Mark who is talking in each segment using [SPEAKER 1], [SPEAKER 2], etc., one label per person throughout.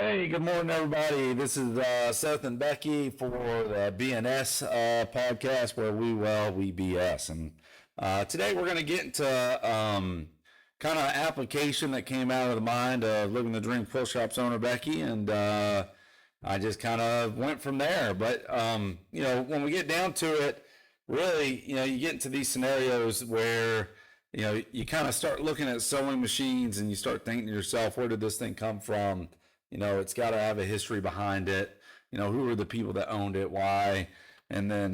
[SPEAKER 1] Hey, good morning, everybody. This is Seth and Becky for the B&S podcast where we BS. And today we're going to get into kind of application that came out of the mind of Living the Dream Quilt Shop's owner, Becky. And I just kind of went from there. But, when we get down to it, really, you get into these scenarios where, you kind of start looking at sewing machines and you start thinking to yourself, where did this thing come from? It's got to have a history behind it. Who were the people that owned it? Why? And then,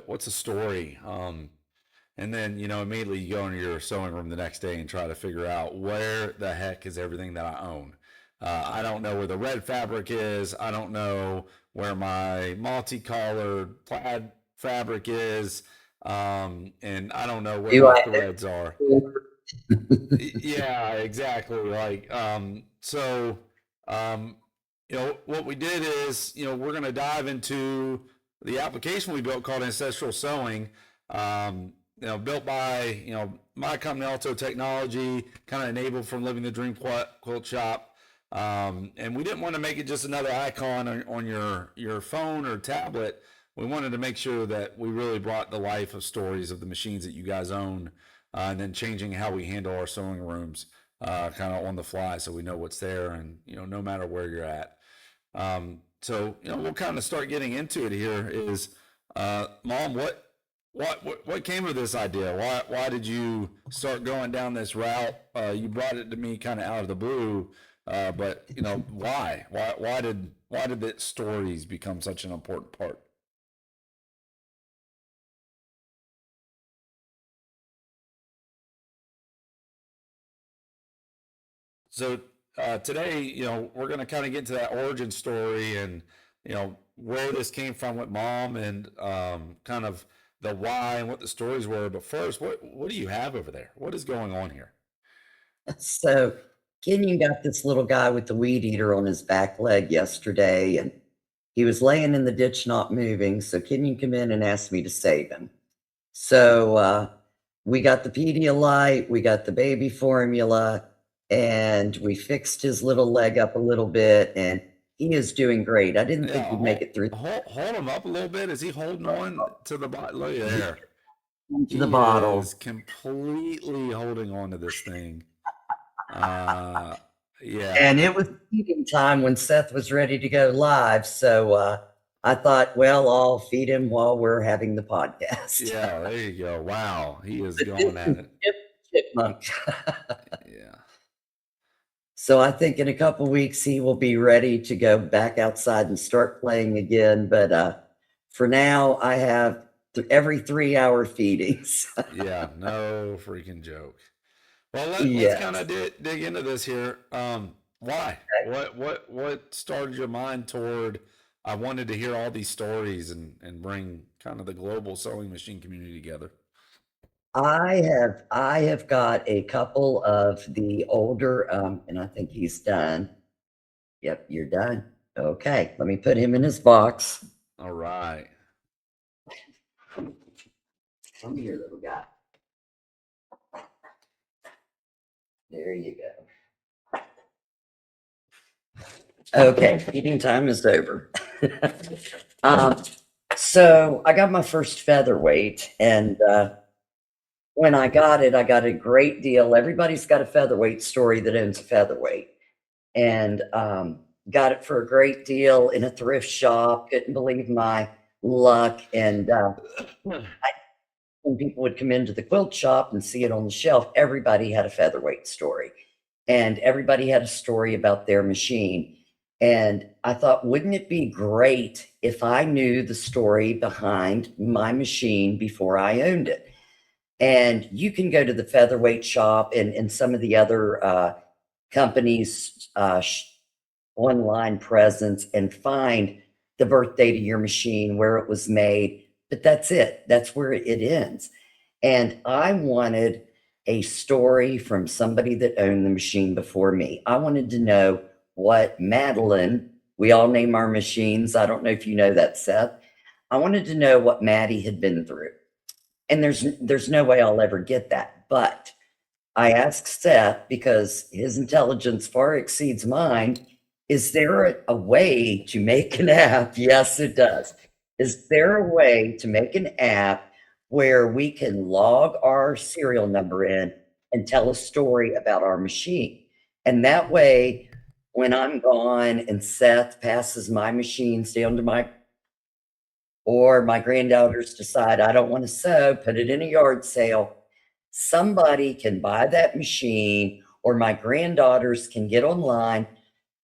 [SPEAKER 1] what's the story? And then, immediately you go into your sewing room the next day and try to figure out where the heck is everything that I own. I don't know where the red fabric is. I don't know where my multicolored plaid fabric is. And I don't know where
[SPEAKER 2] Do
[SPEAKER 1] my
[SPEAKER 2] I
[SPEAKER 1] threads are. Yeah, exactly. So, um, what we did is, we're going to dive into the application we built called Ancestral Sewing, built by, my company, Alto Technology, kind of enabled from Living the Dream Quilt Shop. And we didn't want to make it just another icon on your phone or tablet. We wanted to make sure that we really brought the life of stories of the machines that you guys own, and then changing how we handle our sewing rooms, kind of on the fly, so we know what's there, and no matter where you're at. So we'll kind of start getting into it here. Is Mom, what came of this idea? Why did you start going down this route? You brought it to me kind of out of the blue, but why did the stories become such an important part? So today, we're going to kind of get into that origin story and, where this came from with Mom and kind of the why and what the stories were. But first, what do you have over there? What is going on here?
[SPEAKER 2] So Kenyon got this little guy with the weed eater on his back leg yesterday, and he was laying in the ditch not moving. So Kenyon came in and asked me to save him. So we got the Pedialyte, we got the baby formula, and we fixed his little leg up a little bit, and he is doing great. I didn't think
[SPEAKER 1] Yeah,
[SPEAKER 2] he'd make it through
[SPEAKER 1] hold him up a little bit. Is he holding on to the bottle? Look at there.
[SPEAKER 2] into the
[SPEAKER 1] He
[SPEAKER 2] bottle.
[SPEAKER 1] is completely holding on to this thing. Uh, yeah.
[SPEAKER 2] And it was feeding time when Seth was ready to go live. So I thought, well, I'll feed him while we're having the podcast.
[SPEAKER 1] Yeah, there you go. Wow, he is
[SPEAKER 2] But this
[SPEAKER 1] going at
[SPEAKER 2] is
[SPEAKER 1] it.
[SPEAKER 2] Chipmunk.
[SPEAKER 1] Yeah.
[SPEAKER 2] So I think in a couple weeks he will be ready to go back outside and start playing again. But for now, I have every 3 hour feedings.
[SPEAKER 1] Yeah, no freaking joke. Well, let's kind
[SPEAKER 2] Yes.
[SPEAKER 1] of dig into this here. Why? What started your mind toward? I wanted to hear all these stories and bring kind of the global sewing machine community together.
[SPEAKER 2] I have got a couple of the older, and I think he's done. Yep, you're done. Okay, let me put him in his box.
[SPEAKER 1] All right.
[SPEAKER 2] Come here, little guy. There you go. Okay, feeding time is over. um, so I got my first featherweight, and when I got it, I got a great deal. Everybody's got a featherweight story that owns a featherweight, and got it for a great deal in a thrift shop. Couldn't believe my luck, and when people would come into the quilt shop and see it on the shelf, everybody had a featherweight story, and everybody had a story about their machine. And I thought, wouldn't it be great if I knew the story behind my machine before I owned it? And you can go to the featherweight shop and some of the other companies' online presence and find the birth date of your machine, where it was made. But that's it. That's where it ends. And I wanted a story from somebody that owned the machine before me. I wanted to know what Madeline, we all name our machines. I don't know if you know that, Seth. I wanted to know what Maddie had been through. And there's no way I'll ever get that. But I asked Seth because his intelligence far exceeds mine. is there a way to make an app? Yes, it does. Is there a way to make an app where we can log our serial number in and tell a story about our machine? And that way, when I'm gone and Seth passes my machines down to or my granddaughters decide I don't want to sew, put it in a yard sale, somebody can buy that machine, or my granddaughters can get online,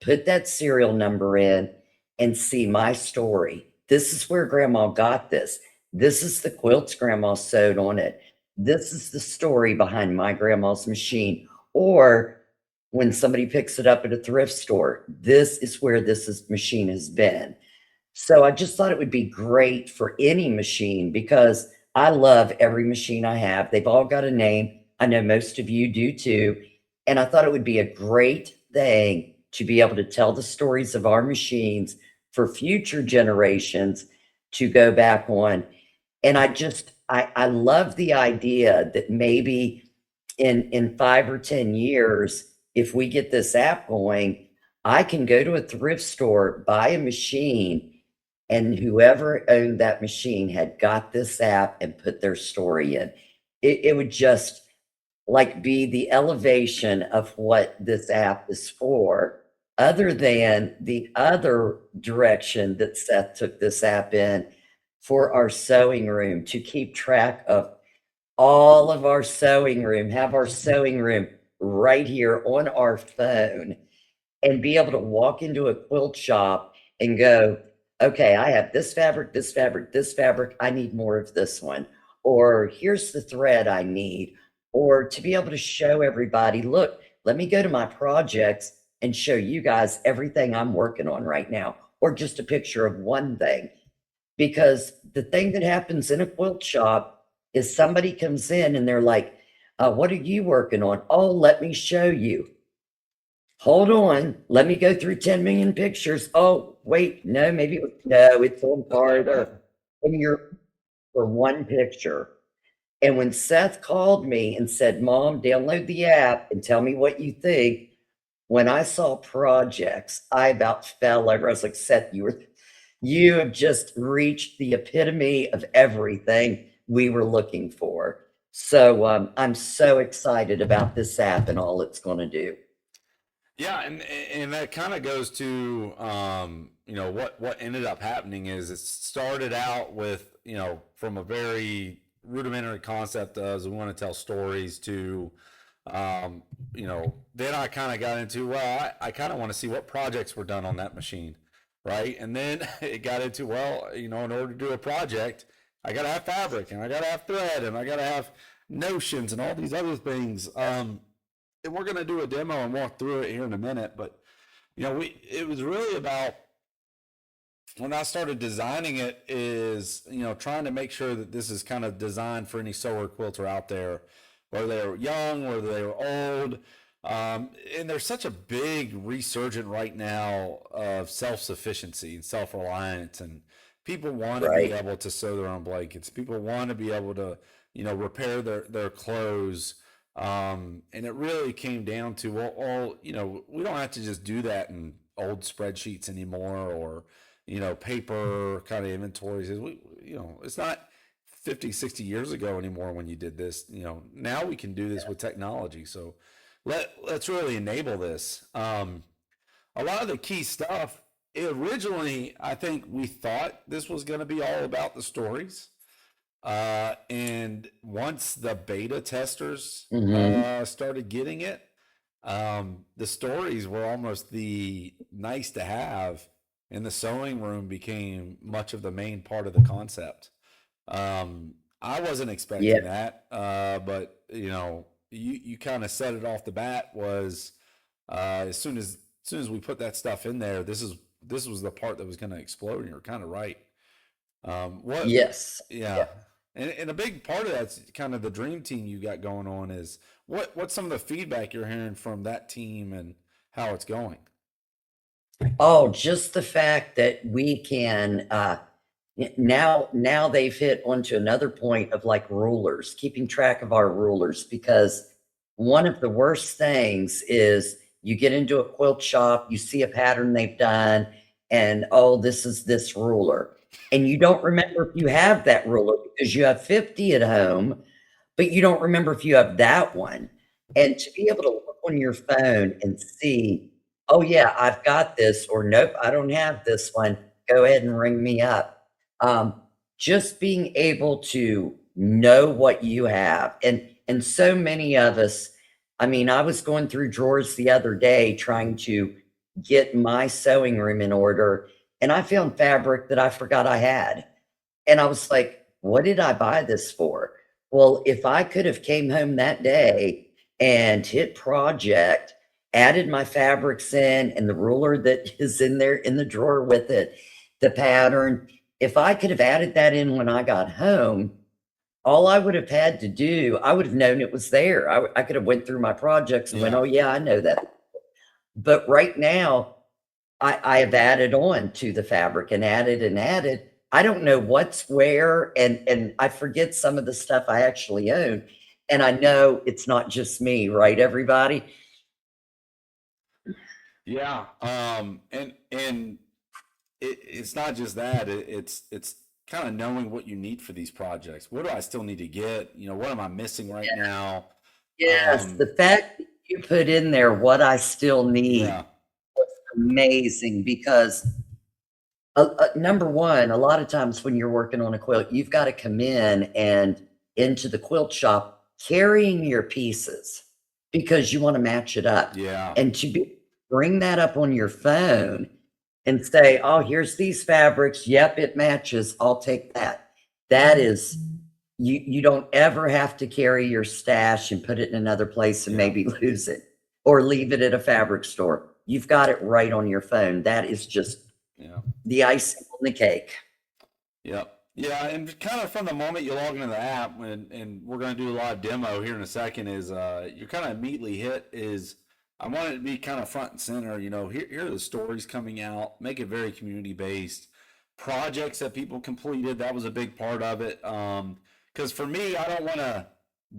[SPEAKER 2] put that serial number in, and see my story. This is where grandma got this. This is the quilts grandma sewed on it. This is the story behind my grandma's machine. Or when somebody picks it up at a thrift store, this is where machine has been. So I just thought it would be great for any machine because I love every machine I have. They've all got a name. I know most of you do too. And I thought it would be a great thing to be able to tell the stories of our machines for future generations to go back on. And I love the idea that maybe in 5 or 10 years, if we get this app going, I can go to a thrift store, buy a machine, and whoever owned that machine had got this app and put their story in. It would just like be the elevation of what this app is for, other than the other direction that Seth took this app in for our sewing room, to keep track of all of our sewing room, have our sewing room right here on our phone, and be able to walk into a quilt shop and go, okay, I have this fabric, this fabric, this fabric. I need more of this one. Or here's the thread I need. Or to be able to show everybody, look, let me go to my projects and show you guys everything I'm working on right now, or just a picture of one thing. Because the thing that happens in a quilt shop is somebody comes in and they're like, what are you working on? Oh, let me show you. Hold on, let me go through 10 million pictures. Oh, wait, no, no, it's on farther. And you're for one picture. And when Seth called me and said, Mom, download the app and tell me what you think, when I saw projects, I about fell over. I was like, Seth, you have just reached the epitome of everything we were looking for. So I'm so excited about this app and all it's going to do.
[SPEAKER 1] Yeah, and that kind of goes to what ended up happening is it started out with from a very rudimentary concept as we want to tell stories to then I kind of got into, well, I kind of want to see what projects were done on that machine, right? And then it got into, well, in order to do a project, I got to have fabric and I got to have thread and I got to have notions and all these other things. And we're going to do a demo and walk through it here in a minute, but it was really about, when I started designing it, is trying to make sure that this is kind of designed for any sewer quilter out there, whether they were young, whether they were old. And there's such a big resurgent right now of self-sufficiency and self-reliance, and people want to be
[SPEAKER 2] Right.
[SPEAKER 1] able to sew their own blankets. People want to be able to repair their clothes. And it really came down to, well, we don't have to just do that in old spreadsheets anymore, or paper kind of inventories. It's not 50, 60 years ago anymore when you did this. Now we can do this with technology. So let's really enable this. A lot of the key stuff, originally, I think we thought this was going to be all about the stories. And once the beta testers started getting it, the stories were almost the nice to have, and the sewing room became much of the main part of the concept. I wasn't expecting
[SPEAKER 2] Yeah.
[SPEAKER 1] that, but you kind of set it off the bat. Was as soon as we put that stuff in there, this was the part that was going to explode, and you're kind of right. What?
[SPEAKER 2] Yes.
[SPEAKER 1] Yeah.
[SPEAKER 2] Yeah.
[SPEAKER 1] And a big part of that's kind of the dream team you got going on. Is what's some of the feedback you're hearing from that team and how it's going?
[SPEAKER 2] Oh, just the fact that we can now they've hit onto another point of like rulers, keeping track of our rulers, because one of the worst things is you get into a quilt shop, you see a pattern they've done, and oh, this is this ruler. And you don't remember if you have that ruler because you have 50 at home, but you don't remember if you have that one. And to be able to look on your phone and see, oh yeah, I've got this, or nope, I don't have this one. Go ahead and ring me up. Just being able to know what you have, and so many of us, I mean, I was going through drawers the other day trying to get my sewing room in order, and I found fabric that I forgot I had. And I was like, "What did I buy this for?" Well, if I could have came home that day and hit project, added my fabrics in and the ruler that is in there in the drawer with it, the pattern, if I could have added that in when I got home, all I would have had to do, I would have known it was there. I could have went through my projects and went,
[SPEAKER 1] Yeah.
[SPEAKER 2] "Oh, yeah, I know that." But right now, I have added on to the fabric and added and added. I don't know what's where, and I forget some of the stuff I actually own, and I know it's not just me, right, everybody?
[SPEAKER 1] Yeah. And it's not just that. It's kind of knowing what you need for these projects. What do I still need to get? You know, what am I missing right now?
[SPEAKER 2] Yes,
[SPEAKER 1] Um,
[SPEAKER 2] the fact that you put in there what I still need
[SPEAKER 1] yeah.
[SPEAKER 2] was amazing because, number one, a lot of times when you're working on a quilt, you've gotta come in and into the quilt shop carrying your pieces because you wanna match it up.
[SPEAKER 1] Yeah.
[SPEAKER 2] And to bring that up on your phone and say, "Oh, here's these fabrics. Yep, it matches. I'll take that." That is, you don't ever have to carry your stash and put it in another place and
[SPEAKER 1] Yeah.
[SPEAKER 2] maybe lose it or leave it at a fabric store. You've got it right on your phone. That is just
[SPEAKER 1] Yeah.
[SPEAKER 2] the icing on the cake.
[SPEAKER 1] Yep. Yeah, and kind of from the moment you log into the app, and we're going to do a live demo here in a second, is you're kind of immediately hit is I want it to be kind of front and center. You know, here are the stories coming out. Make it very community based. Projects that people completed, that was a big part of it. Because for me, I don't want to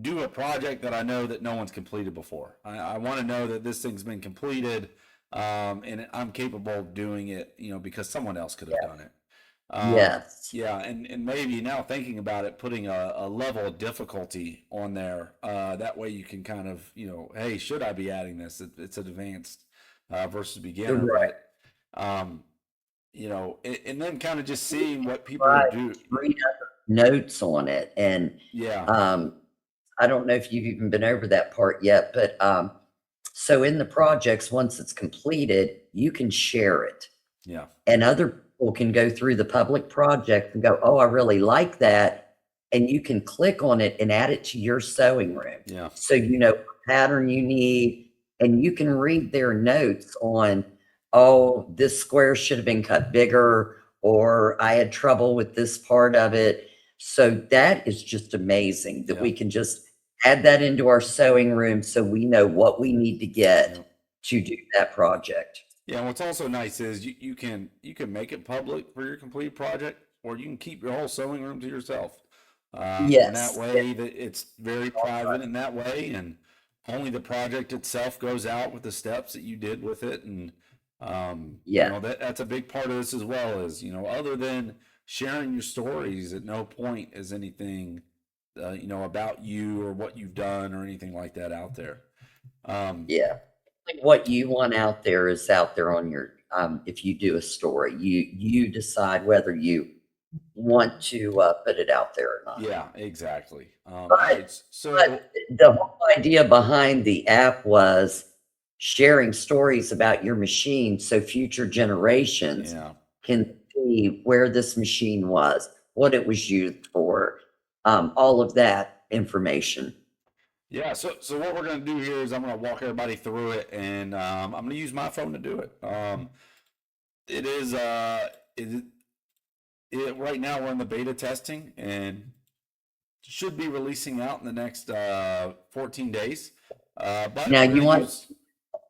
[SPEAKER 1] do a project that I know that no one's completed before. I want to know that this thing's been completed, and I'm capable of doing it. You know, because someone else could have done it.
[SPEAKER 2] Yes.
[SPEAKER 1] Yeah, and maybe now thinking about it, putting a level of difficulty on there. That way you can kind of, you know, hey, should I be adding this? It's an advanced versus beginner,
[SPEAKER 2] Right.
[SPEAKER 1] but you know, and then kind of just seeing what people are
[SPEAKER 2] Right.
[SPEAKER 1] do.
[SPEAKER 2] Read other notes on it. And
[SPEAKER 1] Yeah,
[SPEAKER 2] um, I don't know if you've even been over that part yet, but so in the projects, once it's completed, you can share it.
[SPEAKER 1] yeah,
[SPEAKER 2] And other people can go through the public project and go, "Oh, I really like that." And you can click on it and add it to your sewing room.
[SPEAKER 1] yeah,
[SPEAKER 2] So you know what pattern you need, and you can read their notes on, "Oh, this square should have been cut bigger," or "I had trouble with this part of it." So that is just amazing that
[SPEAKER 1] yeah,
[SPEAKER 2] we can just add that into our sewing room so we know what we need to
[SPEAKER 1] yeah.
[SPEAKER 2] get to do that project.
[SPEAKER 1] Yeah, and what's also nice is you can make it public for your complete project, or you can keep your whole sewing room to yourself. And that
[SPEAKER 2] Yes.
[SPEAKER 1] way that it's very private in that way, and only the project itself goes out with the steps that you did with it. And you
[SPEAKER 2] Yeah.
[SPEAKER 1] know that's a big part of this as well. Is you know other than sharing your stories, at no point is anything you know about you or what you've done or anything like that out there. Um,
[SPEAKER 2] Yeah. Like, what you want out there is out there on your, if you do a story, you decide whether you want to, put it out there or not.
[SPEAKER 1] yeah, exactly. All right,
[SPEAKER 2] But
[SPEAKER 1] so
[SPEAKER 2] the whole idea behind the app was sharing stories about your machine so future generations
[SPEAKER 1] yeah.
[SPEAKER 2] can see where this machine was, what it was used for, all of that information.
[SPEAKER 1] Yeah, so what we're gonna do here is I'm gonna walk everybody through it, and I'm gonna use my phone to do it. It is it, right now we're in the beta testing and should be releasing out in the next 14 days. But
[SPEAKER 2] Now
[SPEAKER 1] we're
[SPEAKER 2] you
[SPEAKER 1] gonna
[SPEAKER 2] want
[SPEAKER 1] use.
[SPEAKER 2] to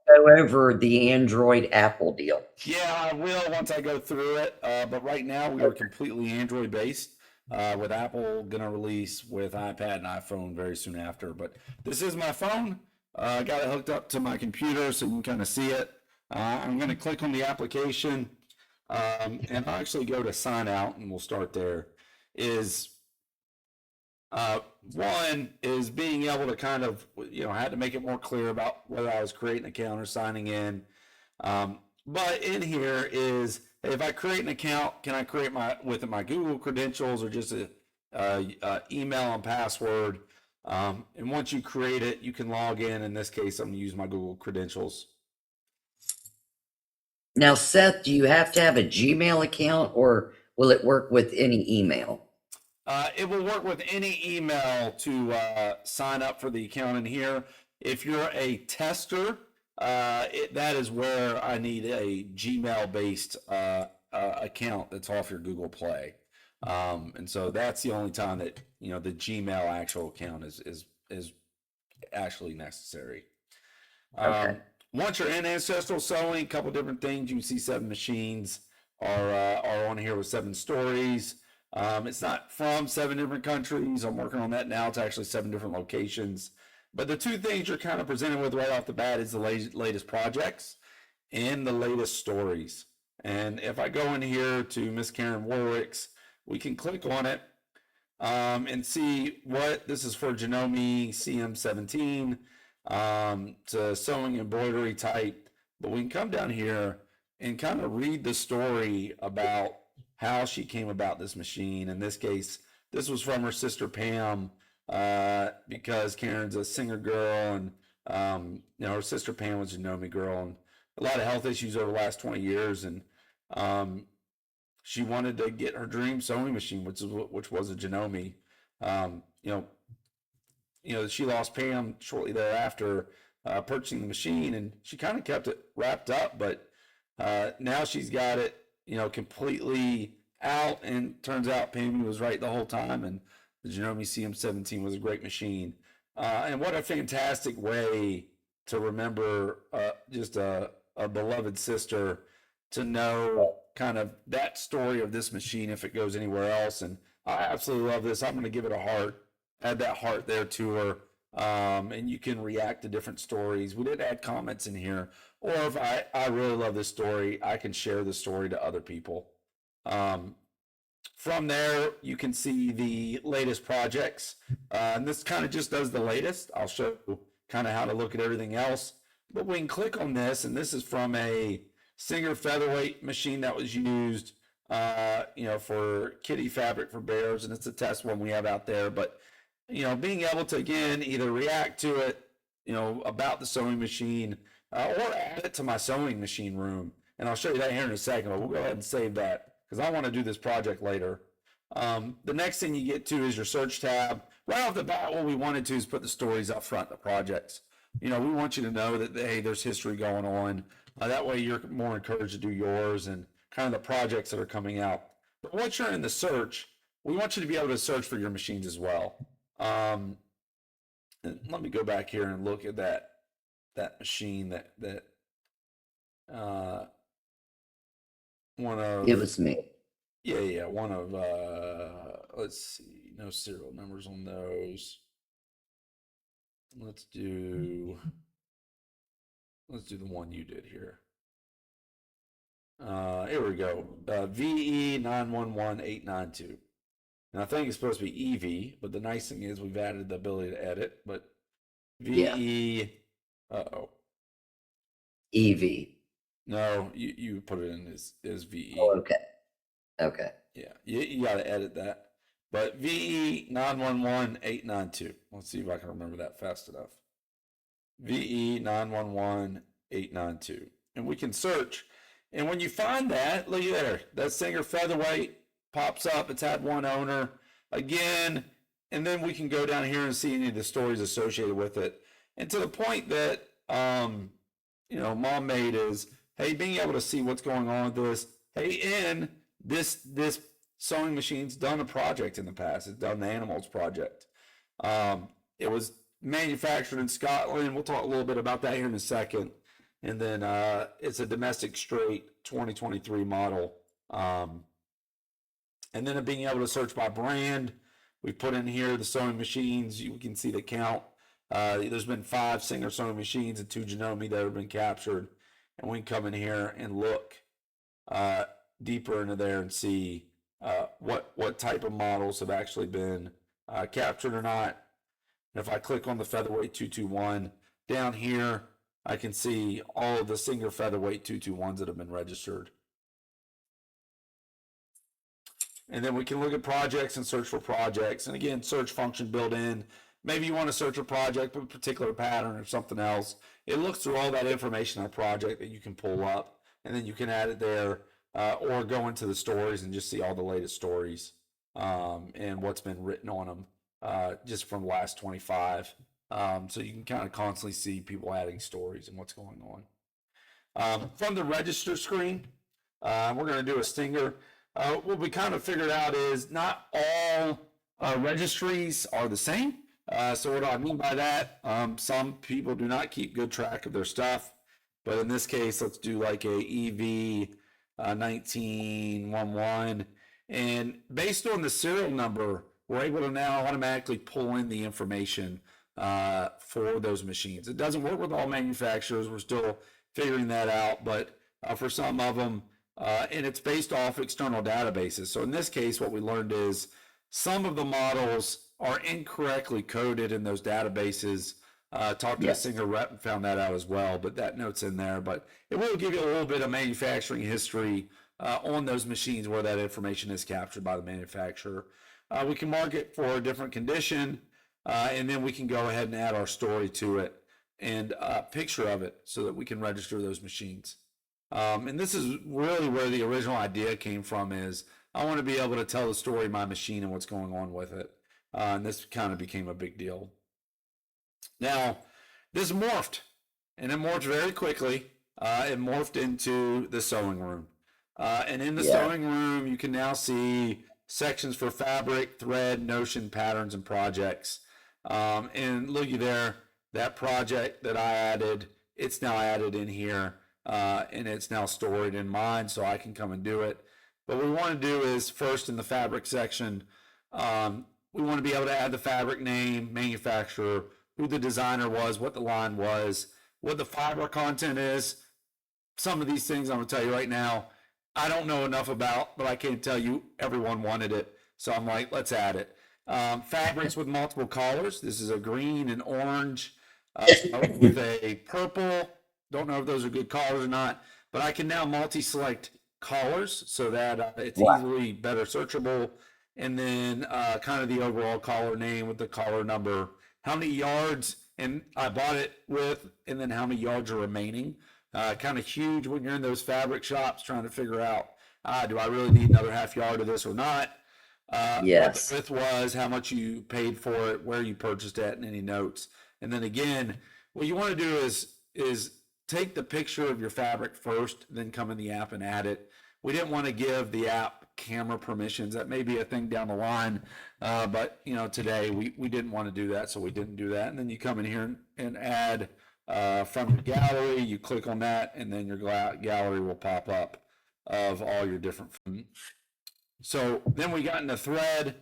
[SPEAKER 2] go over the Android Apple deal.
[SPEAKER 1] Yeah, I will once I go through it. But right now we are completely Android based. With Apple gonna release with iPad and iPhone very soon after. But this is my phone. I got it hooked up to my computer so you can kind of see it. I'm going to click on the application and I'll actually go to sign out and we'll start there. Is one is being able to kind of, had to make it more clear about whether I was creating an account or signing in. But in here is, if I create an account, can I create with my Google credentials or just a email and password? And once you create it, you can log in. In this case, I'm going to use my Google credentials.
[SPEAKER 2] Now, Seth, do you have to have a Gmail account or will it work with any email?
[SPEAKER 1] It will work with any email to sign up for the account in here. If you're a tester, that is where I need a Gmail-based account that's off your Google Play. And so that's the only time that, the Gmail actual account is actually necessary.
[SPEAKER 2] Okay.
[SPEAKER 1] Once you're in Ancestral Sewing, a couple different things. You can see 7 machines are on here with 7 stories. It's not from 7 different countries. I'm working on that now. It's actually 7 different locations. But the 2 things you're kind of presented with right off the bat is the latest projects and the latest stories. And if I go in here to Miss Karen Warwick's, we can click on it and see what this is for. Janome CM17 to sewing embroidery type. But we can come down here and kind of read the story about how she came about this machine. In this case, this was from her sister Pam, because Karen's a singer girl, and her sister Pam was a Janome girl, and a lot of health issues over the last 20 years, and she wanted to get her dream sewing machine, which was a Janome. She lost Pam shortly thereafter, purchasing the machine, and she kind of kept it wrapped up, but now she's got it, completely out, and turns out Pam was right the whole time, and the Janome CM17 was a great machine. And what a fantastic way to remember just a beloved sister, to know kind of that story of this machine if it goes anywhere else. And I absolutely love this. I'm going to give it a heart, add that heart there to her. And you can react to different stories. We did add comments in here, or if I really love this story, I can share the story to other people. From there, you can see the latest projects. And this kind of just does the latest. I'll show you kind of how to look at everything else. But we can click on this, and this is from a Singer featherweight machine that was used, for kitty fabric for bears, and it's a test one we have out there. But being able to, again, either react to it, about the sewing machine, or add it to my sewing machine room. And I'll show you that here in a second, but we'll go ahead and save that because I want to do this project later. The next thing you get to is your search tab. Right off the bat, what we wanted to is put the stories up front, the projects. We want you to know that, hey, there's history going on. That way you're more encouraged to do yours and kind of the projects that are coming out. But once you're in the search, we want you to be able to search for your machines as well. And let me go back here and look at that machine that one of,
[SPEAKER 2] It was me.
[SPEAKER 1] yeah, one of, let's see, no serial numbers on those. Let's do the one you did here. Here we go. VE 911892. And I think it's supposed to be EV, but the nice thing is we've added the ability to edit. But VE,
[SPEAKER 2] EV.
[SPEAKER 1] No, you put it in as VE.
[SPEAKER 2] Oh, okay.
[SPEAKER 1] Yeah, you got to edit that. But VE 911892. Let's see if I can remember that fast enough. VE 911892. And we can search. And when you find that, look at there. That Singer featherweight pops up. It's had one owner. Again, and then we can go down here and see any of the stories associated with it. And to the point that, Mom made is, hey, being able to see what's going on with this. Hey, and this sewing machine's done a project in the past. It's done the Animals project. It was manufactured in Scotland. We'll talk a little bit about that here in a second. And then it's a domestic straight 2023 model. And then being able to search by brand, we put in here the sewing machines. You can see the count There's been 5 Singer sewing machines and 2 Janome that have been captured, and we can come in here and look deeper into there and see what type of models have actually been captured or not. And if I click on the featherweight 221 down here, I can see all of the Singer featherweight 221s that have been registered. And then we can look at projects and search for projects. And again, search function built in. Maybe you want to search a project with a particular pattern or something else. It looks through all that information on a project that you can pull up, and then you can add it there, or go into the stories and just see all the latest stories and what's been written on them just from the last 25. So you can kind of constantly see people adding stories and what's going on. From the register screen, we're going to do a stinger. What we kind of figured out is not all registries are the same. So what do I mean by that? Some people do not keep good track of their stuff, but in this case, let's do like a EV 1911, and based on the serial number, we're able to now automatically pull in the information for those machines. It doesn't work with all manufacturers. We're still figuring that out, but for some of them, and it's based off external databases. So in this case, what we learned is some of the models are incorrectly coded in those databases. Talked to a Singer rep and found that out as well, but that note's in there. But it will give you a little bit of manufacturing history on those machines where that information is captured by the manufacturer. We can mark it for a different condition, and then we can go ahead and add our story to it and a picture of it so that we can register those machines. And this is really where the original idea came from, is I want to be able to tell the story of my machine and what's going on with it. And this kind of became a big deal. Now, this morphed, and it morphed very quickly. It morphed into the sewing room. And in the sewing room, you can now see sections for fabric, thread, notion, patterns, and projects. And looky there, that project that I added, it's now added in here, and it's now stored in mine, so I can come and do it. But what we want to do is, first in the fabric section, we want to be able to add the fabric name, manufacturer, who the designer was, what the line was, what the fiber content is. Some of these things I'm going to tell you right now, I don't know enough about, but I can tell you everyone wanted it. So I'm like, let's add it. Fabrics with multiple colors. This is a green and orange with a purple. Don't know if those are good colors or not, but I can now multi-select colors so that it's easily better searchable. And then kind of the overall color name with the color number, how many yards, and I bought it with, and then how many yards are remaining. Kind of huge when you're in those fabric shops trying to figure out, do I really need another half yard of this or not? What the width was, how much you paid for it, where you purchased it, and any notes. And then again, what you want to do is take the picture of your fabric first, then come in the app and add it. We didn't want to give the app camera permissions. That may be a thing down the line, but today we didn't want to do that, so we didn't do that. And then you come in here and add from your gallery. You click on that, and then your gallery will pop up of all your different. So then we got into thread,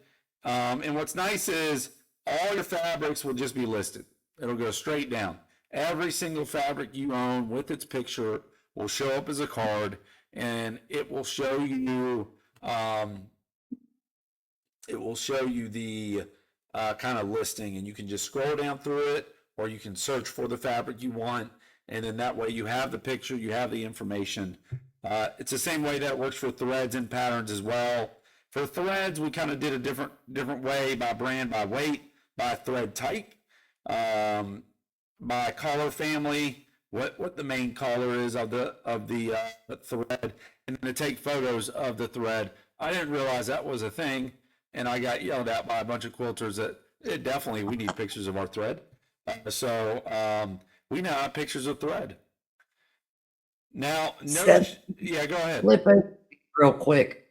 [SPEAKER 1] and what's nice is all your fabrics will just be listed. It'll go straight down. Every single fabric you own with its picture will show up as a card, and it will show you the kind of listing, and you can just scroll down through it, or you can search for the fabric you want, and then that way you have the picture, you have the information. It's the same way that works for threads and patterns as well. For threads, we kind of did a different way, by brand, by weight, by thread type, by color family, what the main color is of the thread, and then to take photos of the thread. I didn't realize that was a thing, and I got yelled at by a bunch of quilters that we need pictures of our thread. So we now have pictures of thread. Now, yeah, go ahead.
[SPEAKER 2] Flip over real quick.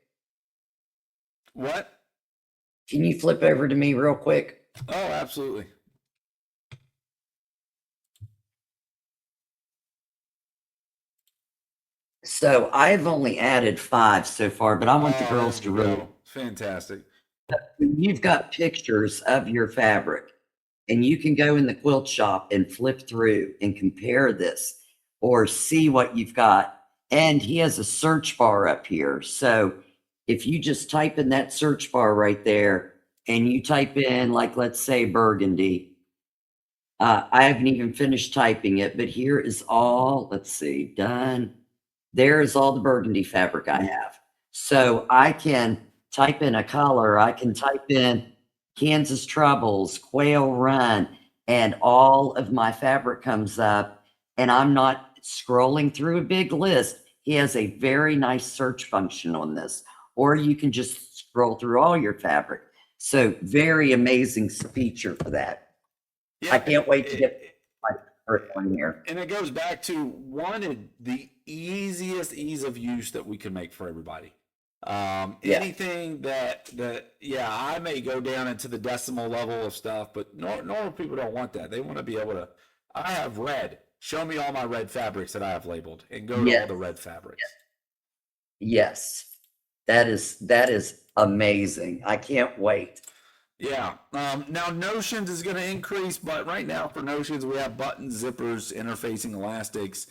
[SPEAKER 1] What?
[SPEAKER 2] Can you flip over to me real quick?
[SPEAKER 1] Oh, absolutely.
[SPEAKER 2] So I've only added 5 so far, but I want the girls to really.
[SPEAKER 1] Fantastic.
[SPEAKER 2] You've got pictures of your fabric. And you can go in the quilt shop and flip through and compare this or see what you've got. And he has a search bar up here. So if you just type in that search bar right there and you type in, like, let's say burgundy, I haven't even finished typing it, but here is all, let's see, done. There is all the burgundy fabric I have. So I can type in a color, I can type in Kansas Troubles, Quail Run, and all of my fabric comes up, and I'm not scrolling through a big list. He has a very nice search function on this, or you can just scroll through all your fabric. So very amazing feature for that.
[SPEAKER 1] Yeah,
[SPEAKER 2] I can't wait to get my first one here.
[SPEAKER 1] and it goes back to one of the easiest ease of use that we can make for everybody.
[SPEAKER 2] Yeah.
[SPEAKER 1] Anything that yeah, I may go down into the decimal level of stuff, but normal people don't want that. They want to be able to. I have red. Show me all my red fabrics that I have labeled, and go to all the red fabrics.
[SPEAKER 2] Yes. That is amazing. I can't wait.
[SPEAKER 1] Yeah. Now Notions is going to increase, but right now for Notions we have buttons, zippers, interfacing elastics.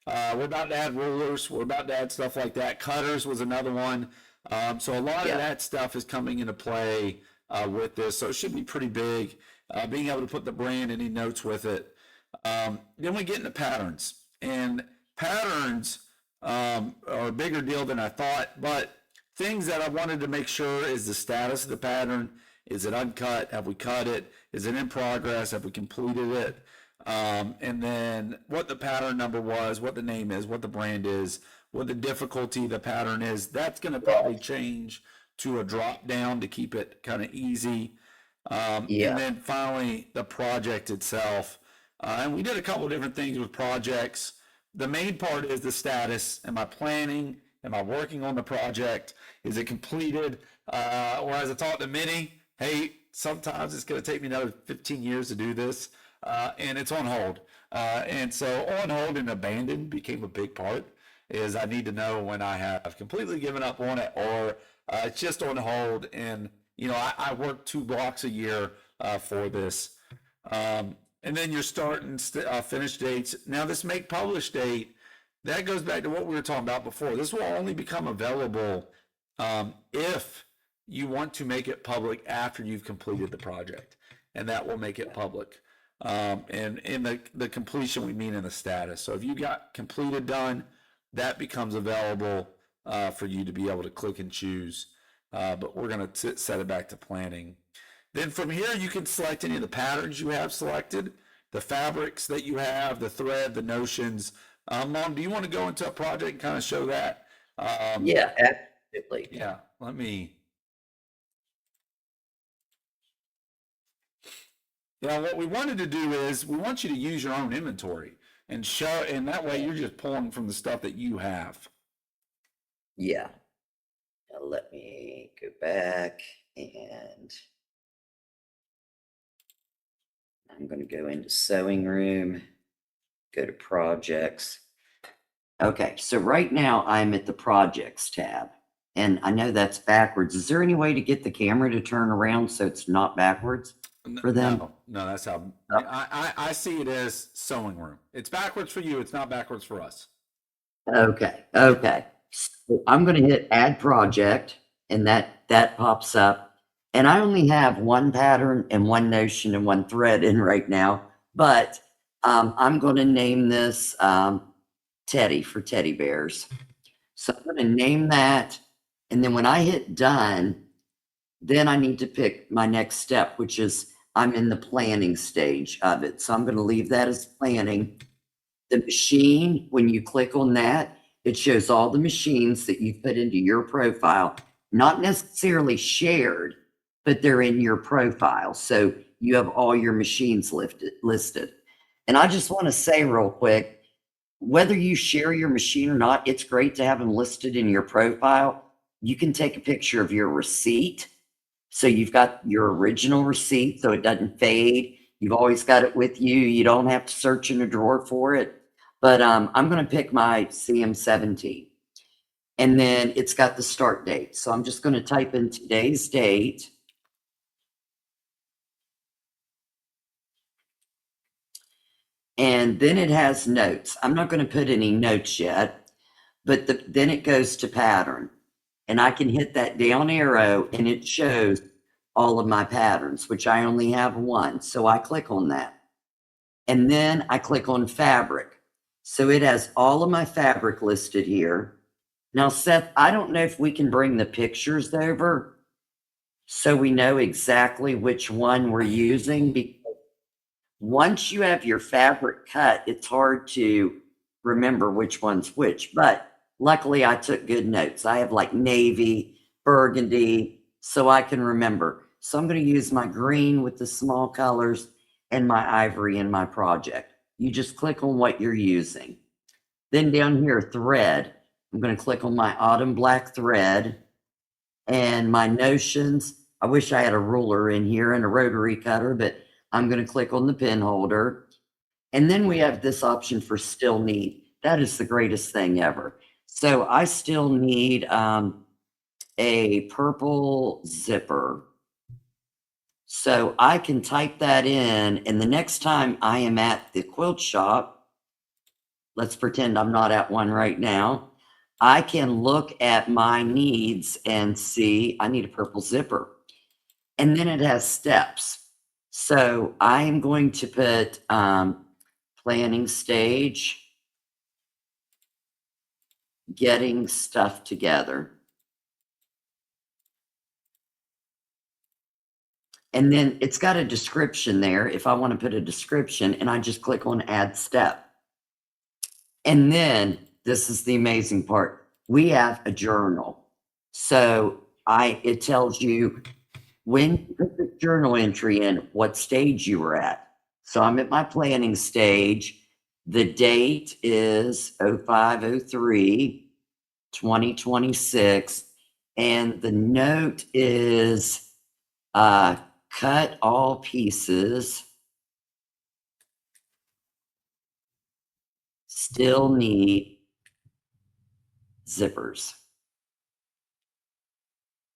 [SPEAKER 1] We're about to add rulers. We're about to add stuff like that. Cutters was another one. So a lot of that stuff is coming into play with this. So it should be pretty big. Being able to put the brand, any notes with it. Then we get into patterns, and patterns are a bigger deal than I thought. But things that I wanted to make sure is the status of the pattern. Is it uncut? Have we cut it? Is it in progress? Have we completed it? And then what the pattern number was, what the name is, what the brand is, what the difficulty of the pattern is. That's going to probably change to a drop down to keep it kind of easy. And then finally, the project itself. And we did a couple of different things with projects. The main part is the status. Am I planning? Am I working on the project? Is it completed? Or as I talked to Minnie, hey, sometimes it's going to take me another 15 years to do this, and it's on hold. And so on hold and abandoned became a big part. Is I need to know when I have completely given up on it, or it's just on hold. And I work 2 blocks a year for this. And then you're starting finish dates. Now this make publish date, that goes back to what we were talking about before. This will only become available if you want to make it public after you've completed the project, and that will make it public. And in the completion, we mean in the status. So if you got completed done, that becomes available for you to be able to click and choose. But we're going to set it back to planning. Then from here, you can select any of the patterns you have selected, the fabrics that you have, the thread, the notions. Mom, do you want to go into a project and kind of show that?
[SPEAKER 2] Yeah, absolutely.
[SPEAKER 1] Yeah, let me. Yeah, what we wanted to do is we want you to use your own inventory and show, and that way you're just pulling from the stuff that you have.
[SPEAKER 2] Yeah. Now let me go back, and I'm going to go into sewing room, go to projects. Okay, so right now I'm at the projects tab, and I know that's backwards. Is there any way to get the camera to turn around so it's not backwards for them?
[SPEAKER 1] No, that's how I see it as sewing room. It's backwards for you. It's not backwards for us.
[SPEAKER 2] Okay, okay. So I'm going to hit add project, and that pops up. And I only have one pattern and one notion and one thread in right now, but I'm going to name this Teddy for teddy bears. So I'm going to name that, and then when I hit done, then I need to pick my next step, which is I'm in the planning stage of it. So I'm going to leave that as planning. The machine, when you click on that, it shows all the machines that you put into your profile, not necessarily shared, but they're in your profile. So you have all your machines listed. And I just want to say real quick, whether you share your machine or not, it's great to have them listed in your profile. You can take a picture of your receipt. So you've got your original receipt so it doesn't fade. You've always got it with you. You don't have to search in a drawer for it. But I'm going to pick my CM17. And then it's got the start date. So I'm just going to type in today's date. And then it has notes. I'm not going to put any notes yet, but then it goes to pattern. And I can hit that down arrow and it shows all of my patterns, which I only have one. So I click on that. And then I click on fabric. So it has all of my fabric listed here. Now, Seth, I don't know if we can bring the pictures over so we know exactly which one we're using, because once you have your fabric cut, it's hard to remember which one's which. But luckily, I took good notes. I have like navy, burgundy, so I can remember. So I'm going to use my green with the small colors and my ivory in my project. You just click on what you're using. Then down here, thread. I'm going to click on my autumn black thread and my notions. I wish I had a ruler in here and a rotary cutter, but I'm going to click on the pin holder. And then we have this option for still need. That is the greatest thing ever. So I still need a purple zipper. So I can type that in, and the next time I am at the quilt shop, let's pretend I'm not at one right now, I can look at my needs and see I need a purple zipper. And then it has steps. So I am going to put planning stage, getting stuff together. And then it's got a description there if I want to put a description, and I just click on add step. And then this is the amazing part. We have a journal. So it tells you when you put the journal entry in, what stage you were at. So I'm at my planning stage. The date is 05/03, 2026. And the note is cut all pieces. Still need zippers.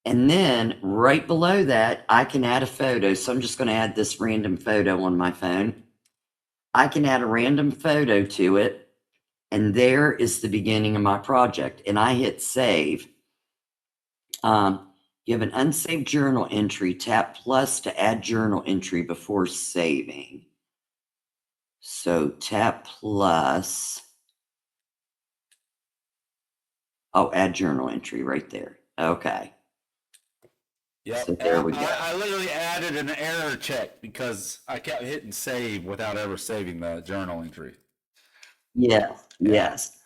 [SPEAKER 2] And then right below that, I can add a photo. So I'm just going to add this random photo on my phone. I can add a random photo to it. And there is the beginning of my project. And I hit save. You have an unsaved journal entry. Tap plus to add journal entry before saving. So tap plus. Oh, add journal entry right there. Okay.
[SPEAKER 1] Yep.
[SPEAKER 2] So there we go.
[SPEAKER 1] I literally added an error check because I kept hitting save without ever saving the journal entry.
[SPEAKER 2] Yes, yes.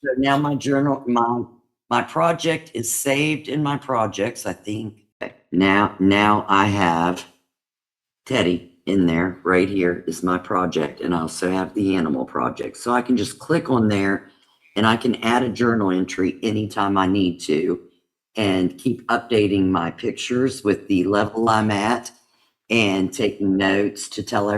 [SPEAKER 2] So now my journal, my project is saved in my projects, I think. Okay. Now I have Teddy in there. Right here is my project, and I also have the animal project. So I can just click on there and I can add a journal entry anytime I need to and keep updating my pictures with the level I'm at and taking notes to tell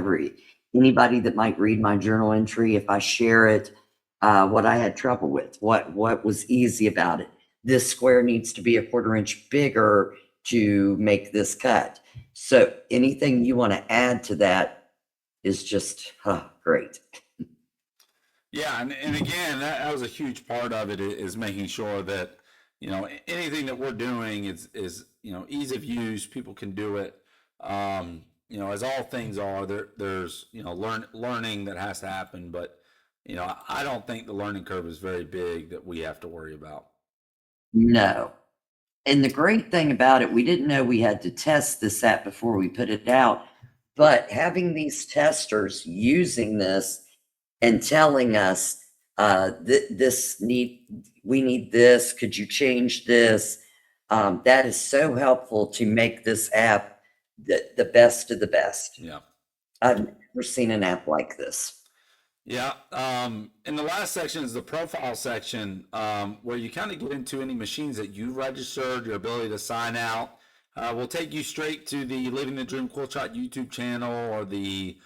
[SPEAKER 2] anybody that might read my journal entry, if I share it, what I had trouble with, what was easy about it. This square needs to be a 1/4 inch bigger to make this cut. So anything you want to add to that is just great.
[SPEAKER 1] Yeah, and again, that was a huge part of it is making sure that anything that we're doing is ease of use. People can do it. As all things are, there's learning that has to happen, but I don't think the learning curve is very big that we have to worry about.
[SPEAKER 2] No. And the great thing about it, we didn't know we had to test this app before we put it out, but having these testers using this and telling us we need this, could you change this, that is so helpful to make this app the best of the best.
[SPEAKER 1] Yeah.
[SPEAKER 2] I've never seen an app like this.
[SPEAKER 1] Yeah. In the last section is the profile section, where you kind of get into any machines that you registered, your ability to sign out. We'll take you straight to the Living the Dream Quilt Shop YouTube channel or the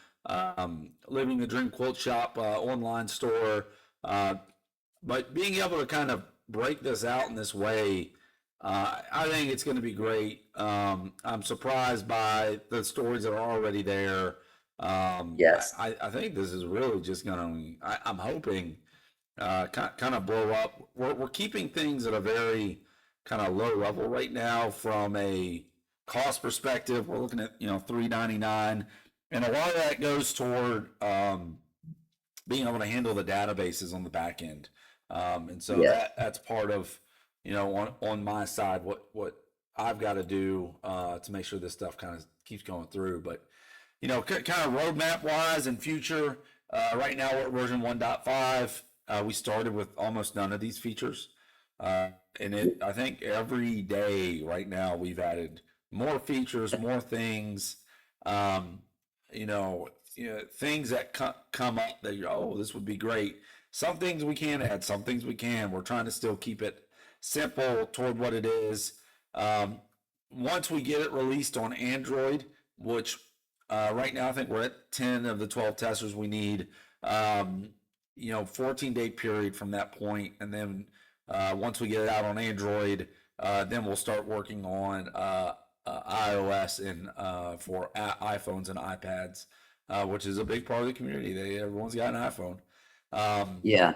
[SPEAKER 1] Living the Dream Quilt Shop online store. But being able to kind of break this out in this way, I think it's going to be great. I'm surprised by the stories that are already there.
[SPEAKER 2] Yes.
[SPEAKER 1] I think this is really just going to, I'm hoping, kind of blow up. We're keeping things at a very kind of low level right now from a cost perspective. We're looking at, $3.99, and a lot of that goes toward being able to handle the databases on the back end. And so
[SPEAKER 2] Yeah.
[SPEAKER 1] that's part of, on my side, what I've got to do to make sure this stuff kind of keeps going through. But, kind of roadmap wise in future, right now we're at version 1.5. We started with almost none of these features. And I think every day right now we've added more features, more things, you know, things that come up that this would be great. Some things we can add, some things we can. We're trying to still keep it simple toward what it is. Once we get it released on Android, which right now I think we're at 10 of the 12 testers we need. 14-day period from that point, and then once we get it out on Android, then we'll start working on iOS and for iPhones and iPads, which is a big part of the community. Everyone's got an iPhone.
[SPEAKER 2] Yeah.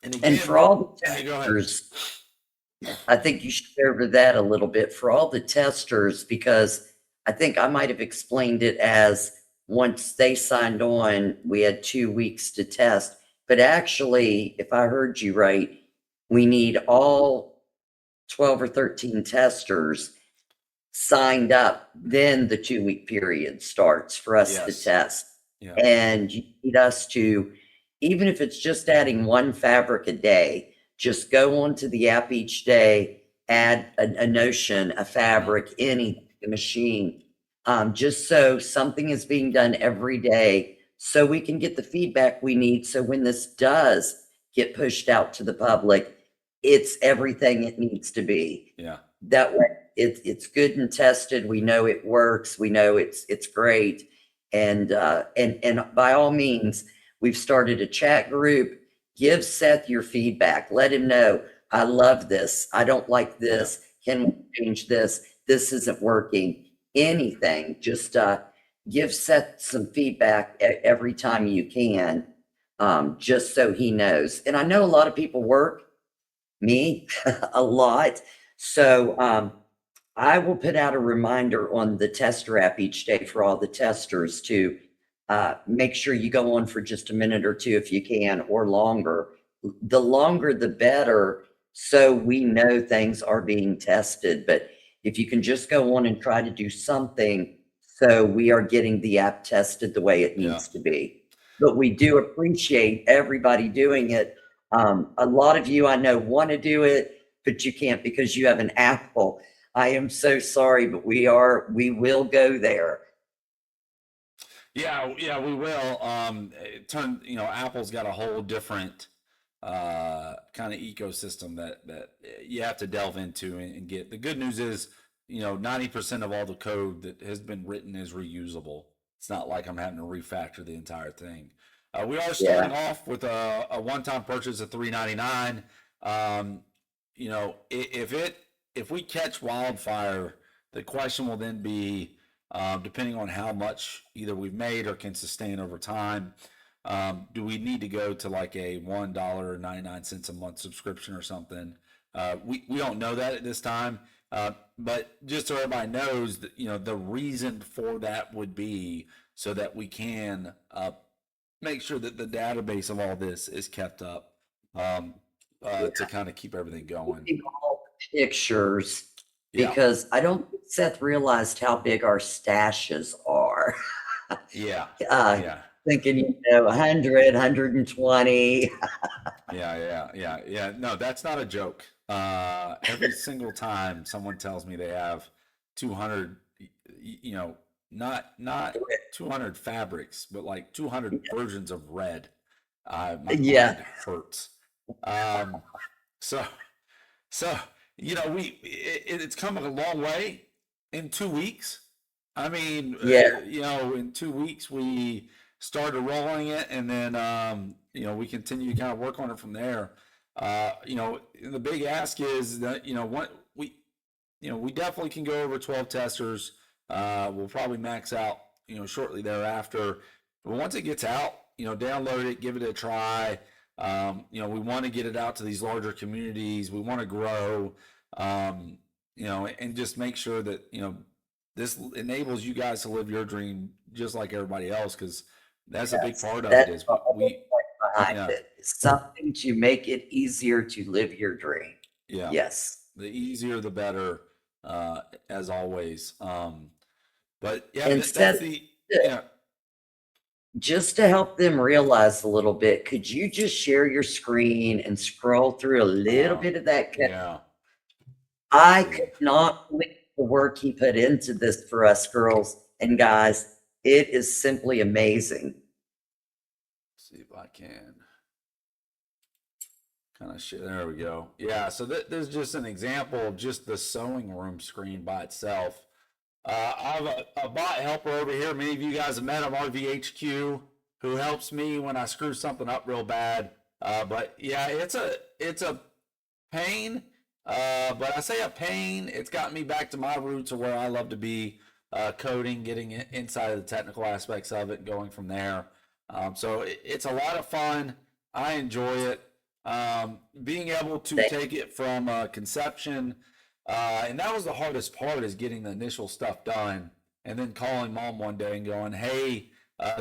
[SPEAKER 1] And
[SPEAKER 2] And
[SPEAKER 1] again,
[SPEAKER 2] for all the
[SPEAKER 1] go ahead.
[SPEAKER 2] testers, I think you should go over that a little bit for all the testers, because I think I might have explained it as once they signed on, we had 2 weeks to test. But actually, if I heard you right, we need all 12 or 13 testers signed up. Then the 2 week period starts for us to
[SPEAKER 1] Yes.
[SPEAKER 2] test.
[SPEAKER 1] Yeah.
[SPEAKER 2] And you need us to, even if it's just adding one fabric a day, just go onto the app each day, add a notion, a fabric, any machine, just so something is being done every day, so we can get the feedback we need. So when this does get pushed out to the public, it's everything it needs to be.
[SPEAKER 1] Yeah.
[SPEAKER 2] That way, it's good and tested. We know it works. We know it's great. And by all means, we've started a chat group. Give Seth your feedback. Let him know, I love this. I don't like this. Can we change this? This isn't working. Anything. Just give Seth some feedback every time you can, just so he knows. And I know a lot of people work, me, a lot. So I will put out a reminder on the tester app each day for all the testers to make sure you go on for just a minute or two if you can, or longer. The longer, the better, so we know things are being tested. But if you can just go on and try to do something, so we are getting the app tested the way it needs to be. But we do appreciate everybody doing it. A lot of you I know want to do it, but you can't because you have an Apple. I am so sorry, but we will go there.
[SPEAKER 1] Yeah, we will. Apple's got a whole different kind of ecosystem that you have to delve into and get. The good news is, 90% of all the code that has been written is reusable. It's not like I'm having to refactor the entire thing. We are starting off with a one-time purchase of $3.99. If we catch wildfire, the question will then be, depending on how much either we've made or can sustain over time, do we need to go to like a $1.99 a month subscription or something? We don't know that at this time, but just so everybody knows that, the reason for that would be so that we can make sure that the database of all this is kept up, to kind of keep everything going.
[SPEAKER 2] All pictures, because I don't think Seth realized how big our stashes are.
[SPEAKER 1] Yeah.
[SPEAKER 2] Thinking, 100, 120.
[SPEAKER 1] Yeah. No, that's not a joke. Every single time someone tells me they have 200, not 200 fabrics, but like 200 versions of red, my mind hurts. So it's come a long way in 2 weeks. I mean, in 2 weeks we started rolling it, and then we continue to kind of work on it from there. The big ask is that we definitely can go over 12 testers. We'll probably max out shortly thereafter. But once it gets out, download it, give it a try. We want to get it out to these larger communities. We want to grow, and just make sure that, this enables you guys to live your dream just like everybody else, because that's a big part of it.
[SPEAKER 2] That's
[SPEAKER 1] Is
[SPEAKER 2] the whole
[SPEAKER 1] we,
[SPEAKER 2] point behind
[SPEAKER 1] yeah,
[SPEAKER 2] it. Something to make it easier to live your dream.
[SPEAKER 1] yeah,
[SPEAKER 2] Yes.
[SPEAKER 1] the easier the better, as always. But yeah,
[SPEAKER 2] And
[SPEAKER 1] that's
[SPEAKER 2] Seth,
[SPEAKER 1] the yeah.
[SPEAKER 2] just to help them realize a little bit, could you just share your screen and scroll through a little bit of that?
[SPEAKER 1] Yeah.
[SPEAKER 2] I
[SPEAKER 1] See.
[SPEAKER 2] could not believe the work he put into this for us girls and guys. It is simply amazing.
[SPEAKER 1] See if I can kind of shit. There we go. Yeah. So there's just an example of just the sewing room screen by itself. I have a bot helper over here. Many of you guys have met him, RVHQ, who helps me when I screw something up real bad. But yeah, it's a pain. But I say a pain. It's gotten me back to my roots of where I love to be, coding, getting inside of the technical aspects of it, going from there. So it's a lot of fun. I enjoy it. Being able to take it from conception, and that was the hardest part, is getting the initial stuff done, and then calling mom one day and going, "Hey,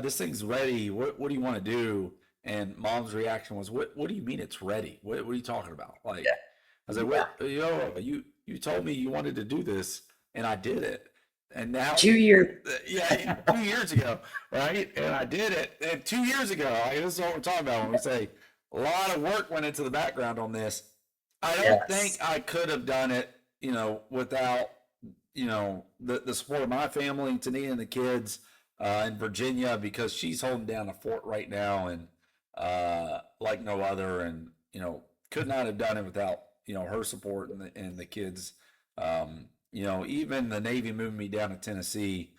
[SPEAKER 1] this thing's ready. What do you want to do?" And mom's reaction was, "What do you mean it's ready? What are you talking about?" Like, I was like, "What? You told me you wanted to do this, and I did it." And now
[SPEAKER 2] 2 years.
[SPEAKER 1] Yeah, 2 years ago, right? And I did it. And 2 years ago, this is what we're talking about when we say a lot of work went into the background on this. I don't think I could have done it, without, the support of my family, Tania and the kids, in Virginia, because she's holding down a fort right now, and like no other, and could not have done it without her support and the kids. Even the Navy moving me down to Tennessee,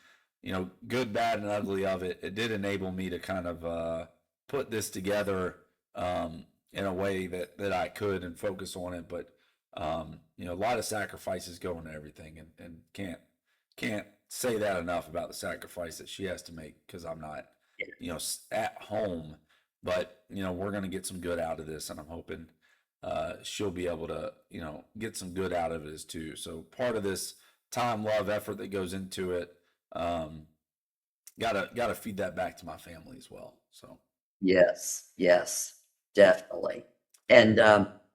[SPEAKER 1] good, bad, and ugly of it, it did enable me to kind of put this together, in a way that I could and focus on it. But a lot of sacrifices go into everything, and can't say that enough about the sacrifice that she has to make, because I'm not, at home. But we're gonna get some good out of this, and I'm hoping she'll be able to get some good out of it as too. So part of this time, love, effort that goes into it, gotta feed that back to my family as well. So
[SPEAKER 2] Yes, definitely. And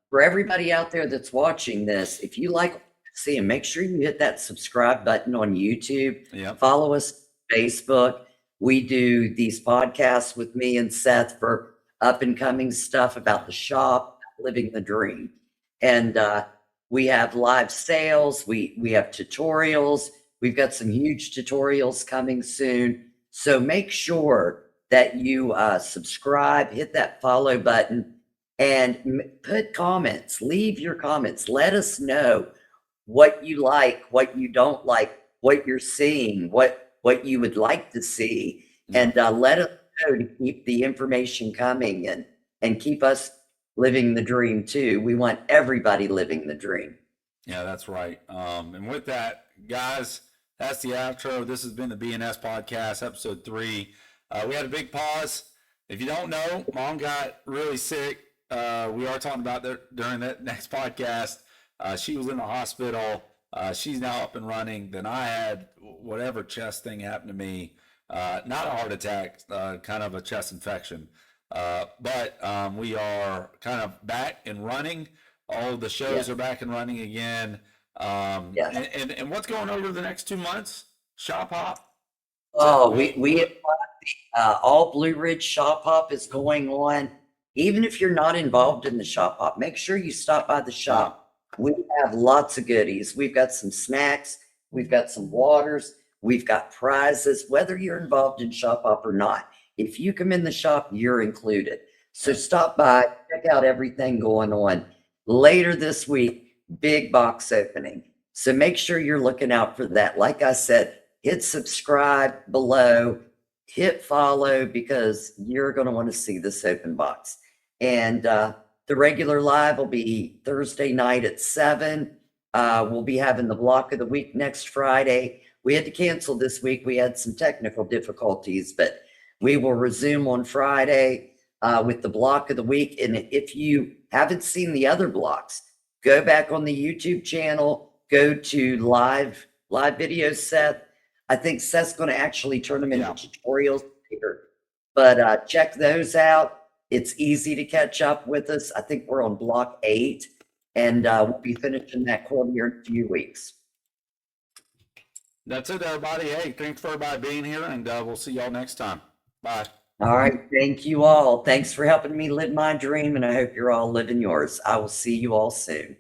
[SPEAKER 2] for everybody out there that's watching this, if you like seeing, make sure you hit that subscribe button on YouTube.
[SPEAKER 1] yeah,
[SPEAKER 2] Follow us on Facebook. We do these podcasts with me and Seth for up and coming stuff about the shop, living the dream. And we have live sales. We have tutorials. We've got some huge tutorials coming soon. So make sure that you subscribe, hit that follow button, and put comments. Leave your comments. Let us know what you like, what you don't like, what you're seeing, what you would like to see, and let us know to keep the information coming, and keep us living the dream too. We want everybody living the dream.
[SPEAKER 1] Yeah, that's right. And with that, guys, that's the outro. This has been the B&S podcast, episode 3. We had a big pause. If you don't know, mom got really sick. We are talking about that during that next podcast. She was in the hospital. She's now up and running. Then I had whatever chest thing happened to me. Not a heart attack, kind of a chest infection. But we are kind of back and running. All of the shows are back and running again. And what's going over the next 2 months? Shop hop.
[SPEAKER 2] Oh, we have all Blue Ridge Shop Hop is going on. Even if you're not involved in the Shop Hop, make sure you stop by the shop. We have lots of goodies. We've got some snacks. We've got some waters. We've got prizes, whether you're involved in Shop Hop or not. If you come in the shop, you're included. So stop by, check out everything going on. Later this week, big box opening. So make sure you're looking out for that. Like I said, hit subscribe below, hit follow, because you're going to want to see this open box. And the regular live will be Thursday night at 7. We'll be having the block of the week next Friday. We had to cancel this week. We had some technical difficulties, but we will resume on Friday with the block of the week. And if you haven't seen the other blocks, go back on the YouTube channel, go to live videos, Seth. I think Seth's going to actually turn them into tutorials later, but check those out. It's easy to catch up with us. I think we're on block 8, and we'll be finishing that quarter here in a few weeks.
[SPEAKER 1] That's it, everybody. Hey, thanks for everybody being here, and we'll see y'all next time. Bye.
[SPEAKER 2] All right. Thank you all. Thanks for helping me live my dream, and I hope you're all living yours. I will see you all soon.